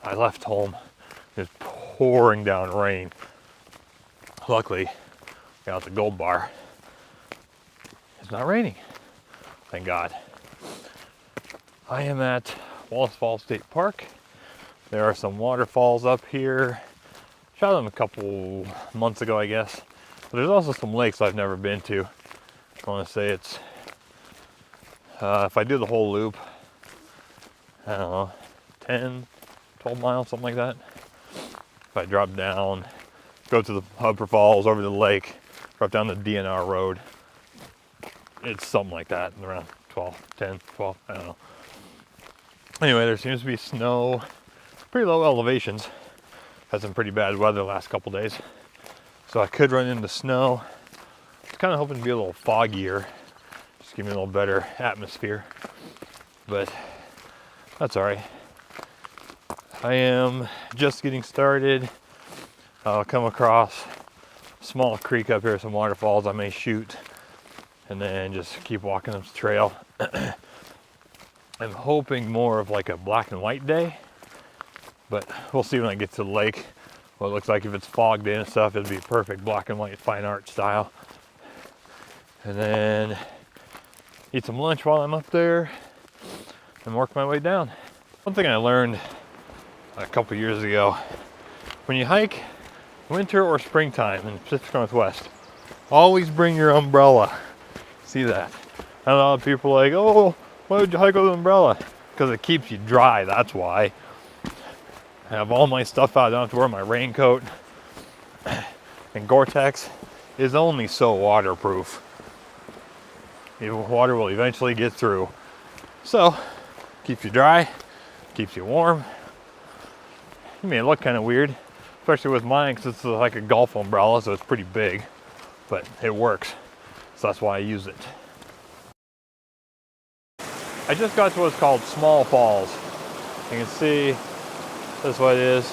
I left home, it was pouring down rain. Luckily, got out the gold bar. It's not raining, thank God. I am at Wallace Falls State Park. There are some waterfalls up here. Shot them a couple months ago, I guess. But there's also some lakes I've never been to. I want to say it's, if I do the whole loop, I don't know, 10, 12 miles, something like that. If I drop down, go to the waterfalls, over to the lake, drop down the DNR road, it's something like that, around 10, 12, I don't know. Anyway, there seems to be snow, pretty low elevations. Had some pretty bad weather the last couple days. So I could run into snow. I was kind of hoping to be a little foggier, just give me a little better atmosphere. But that's all right. I am just getting started. I'll come across a small creek up here, some waterfalls I may shoot, and then just keep walking this trail. I'm hoping more of like a black and white day, but we'll see when I get to the lake. Well, it looks like if it's fogged in and stuff, it'd be perfect black and white fine art style. And then eat some lunch while I'm up there and work my way down. One thing I learned a couple years ago, when you hike winter or springtime in the Pacific Northwest, always bring your umbrella. See that? And a lot of people are like, oh, why would you hike with an umbrella? Because it keeps you dry, that's why. I have all my stuff out, I don't have to wear my raincoat. And Gore-Tex is only so waterproof. The water will eventually get through. So, keeps you dry, keeps you warm. You may look kind of weird, especially with mine, because it's like a golf umbrella, so it's pretty big, but it works. So that's why I use it. I just got to what's called Small Falls. You can see that's what it is.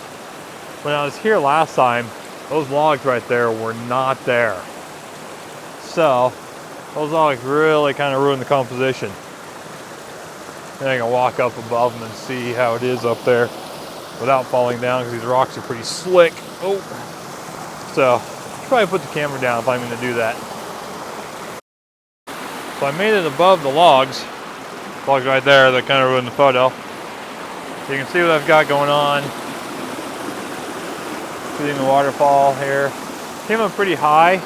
When I was here last time, those logs right there were not there. So those logs really kind of ruined the composition. And I can walk up above them and see how it is up there without falling down, because these rocks are pretty slick. Oh, so I'll probably put the camera down if I'm going to do that. So I made it above the logs. Logs right there that kind of ruined the photo. You can see what I've got going on. Shooting the waterfall here. Came up pretty high.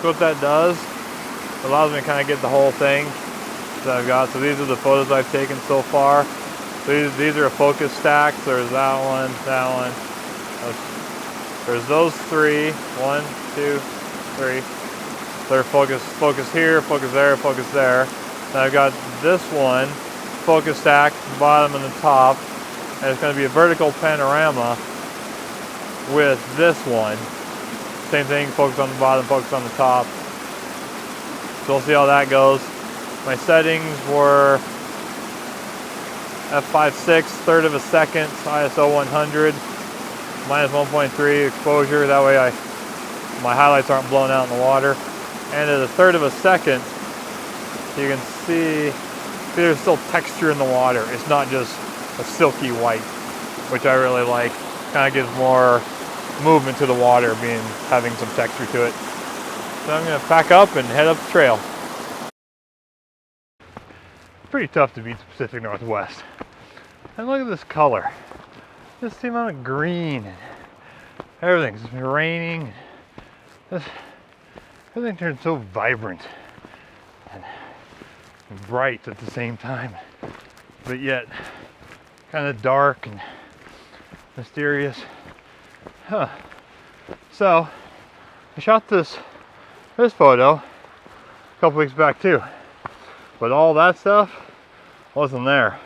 So what that does, it allows me to kind of get the whole thing that I've got. So these are the photos I've taken so far. So these are a focus stack. There's that one, that one. There's those three. 1, 2, 3. They're focus here, focus there, focus there. And I've got this one, focus stack, the bottom and the top, and it's going to be a vertical panorama with this one. Same thing, focus on the bottom, focus on the top. So we'll see how that goes. My settings were f5.6, third of a second, ISO 100, minus 1.3 exposure. That way my highlights aren't blown out in the water. And at a third of a second, you can see there's still texture in the water. It's not just a silky white, which I really like. Kind of gives more movement to the water, having some texture to it. So I'm going to pack up and head up the trail. Pretty tough to beat the Pacific Northwest. And look at this color. Just the amount of green. Everything's raining. Everything turns so vibrant and bright at the same time, but yet kind of dark and mysterious. So I shot this photo a couple weeks back too, but all that stuff wasn't there.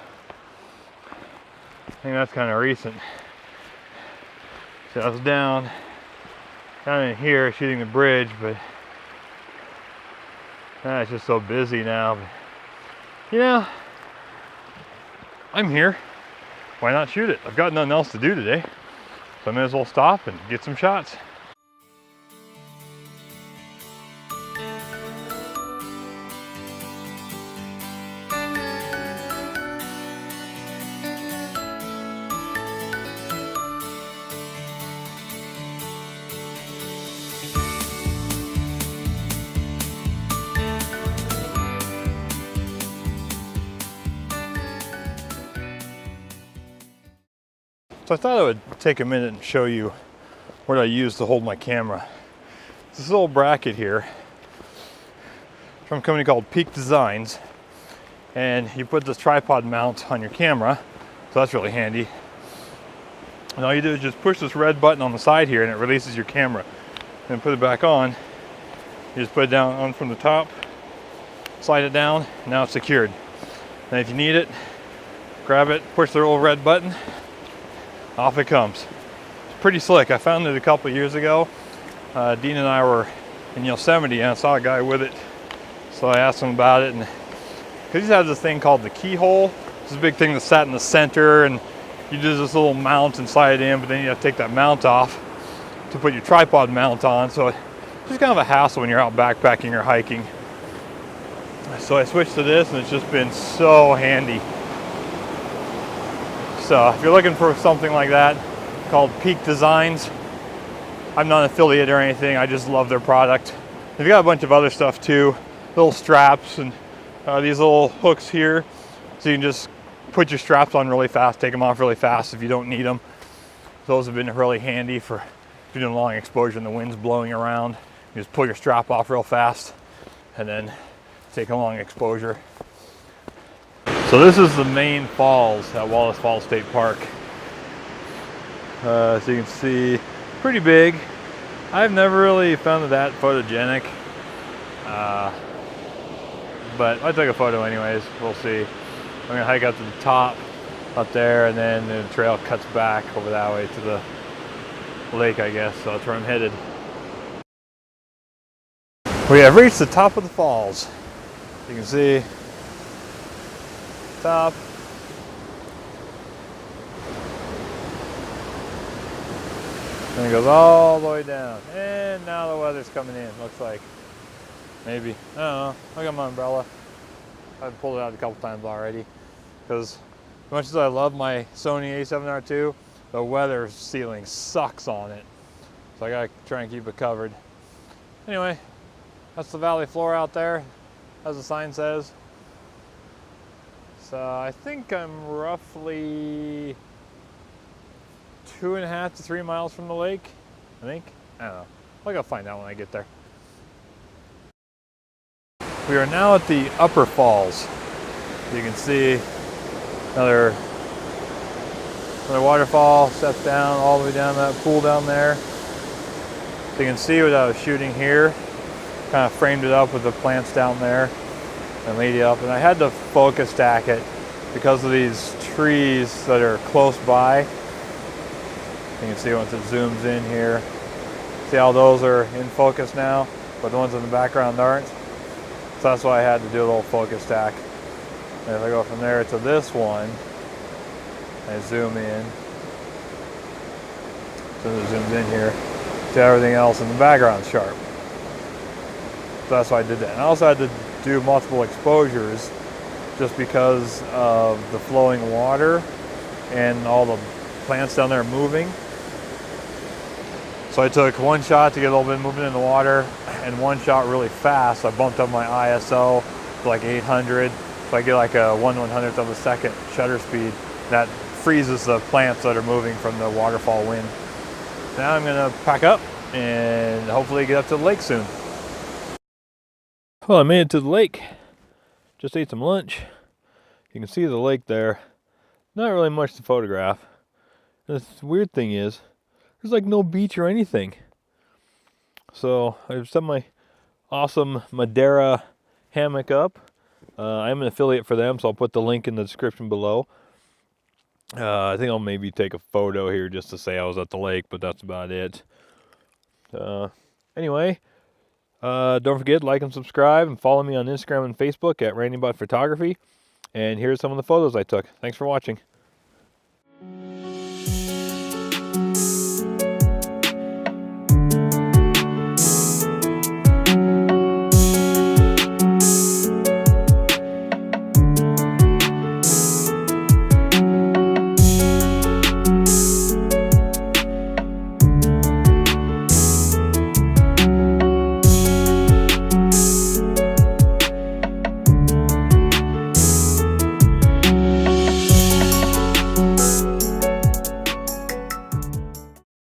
I think that's kind of recent. So I was down in here shooting the bridge, but it's just so busy now. But, you know, I'm here. Why not shoot it? I've got nothing else to do today, so I may as well stop and get some shots. So I thought I would take a minute and show you what I use to hold my camera. It's this little bracket here from a company called Peak Designs, and you put this tripod mount on your camera, so that's really handy. And all you do is just push this red button on the side here and it releases your camera. Then put it back on. You just put it down on from the top, slide it down, now it's secured. And if you need it, grab it, push the little red button, off it comes. It's pretty slick. I found it a couple years ago. Dean and I were in Yosemite and I saw a guy with it. So I asked him about it, and because he has this thing called the keyhole. It's a big thing that sat in the center, and you do this little mount and slide it in, but then you have to take that mount off to put your tripod mount on. So it's just kind of a hassle when you're out backpacking or hiking. So I switched to this, and it's just been so handy. So if you're looking for something like that, called Peak Designs, I'm not an affiliate or anything, I just love their product. They've got a bunch of other stuff too, little straps and these little hooks here, so you can just put your straps on really fast, take them off really fast if you don't need them. Those have been really handy for if you're doing long exposure and the wind's blowing around. You just pull your strap off real fast and then take a long exposure. So this is the main falls at Wallace Falls State Park. So you can see, pretty big. I've never really found it that photogenic, but I took a photo anyways. We'll see. I'm gonna hike up to the top up there, and then the trail cuts back over that way to the lake, I guess. So that's where I'm headed. We have reached the top of the falls. You can see top. And it goes all the way down. And now the weather's coming in, looks like. Maybe. I don't know. I got my umbrella. I've pulled it out a couple times already. Because as much as I love my Sony a7R II, the weather sealing sucks on it. So I gotta try and keep it covered. Anyway, that's the valley floor out there, as the sign says. So I think I'm roughly 2.5 to 3 miles from the lake, I think. I don't know. I'll go find out when I get there. We are now at the upper falls. You can see another waterfall, steps down all the way down that pool down there. So you can see what I was shooting here. Kind of framed it up with the plants down there and laid it up. And I had to focus stack it because of these trees that are close by. You can see once it zooms in here. See how those are in focus now, but the ones in the background aren't. So that's why I had to do a little focus stack. And if I go from there to this one, I zoom in. So it zooms in here. See everything else in the background's sharp. So that's why I did that. And I also had to do multiple exposures just because of the flowing water and all the plants down there moving. So I took one shot to get a little bit of movement in the water and one shot really fast. So I bumped up my ISO to like 800. So I get like a 1/100th of a second shutter speed. That freezes the plants that are moving from the waterfall wind. Now I'm gonna pack up and hopefully get up to the lake soon. Well, I made it to the lake. Just ate some lunch. You can see the lake there. Not really much to photograph. And the weird thing is, there's like no beach or anything. So I've set my awesome Madeira hammock up. I'm an affiliate for them, so I'll put the link in the description below. I think I'll maybe take a photo here just to say I was at the lake, but that's about it. Anyway, don't forget, like and subscribe, and follow me on Instagram and Facebook at RandyBot Photography. And here's some of the photos I took. Thanks for watching.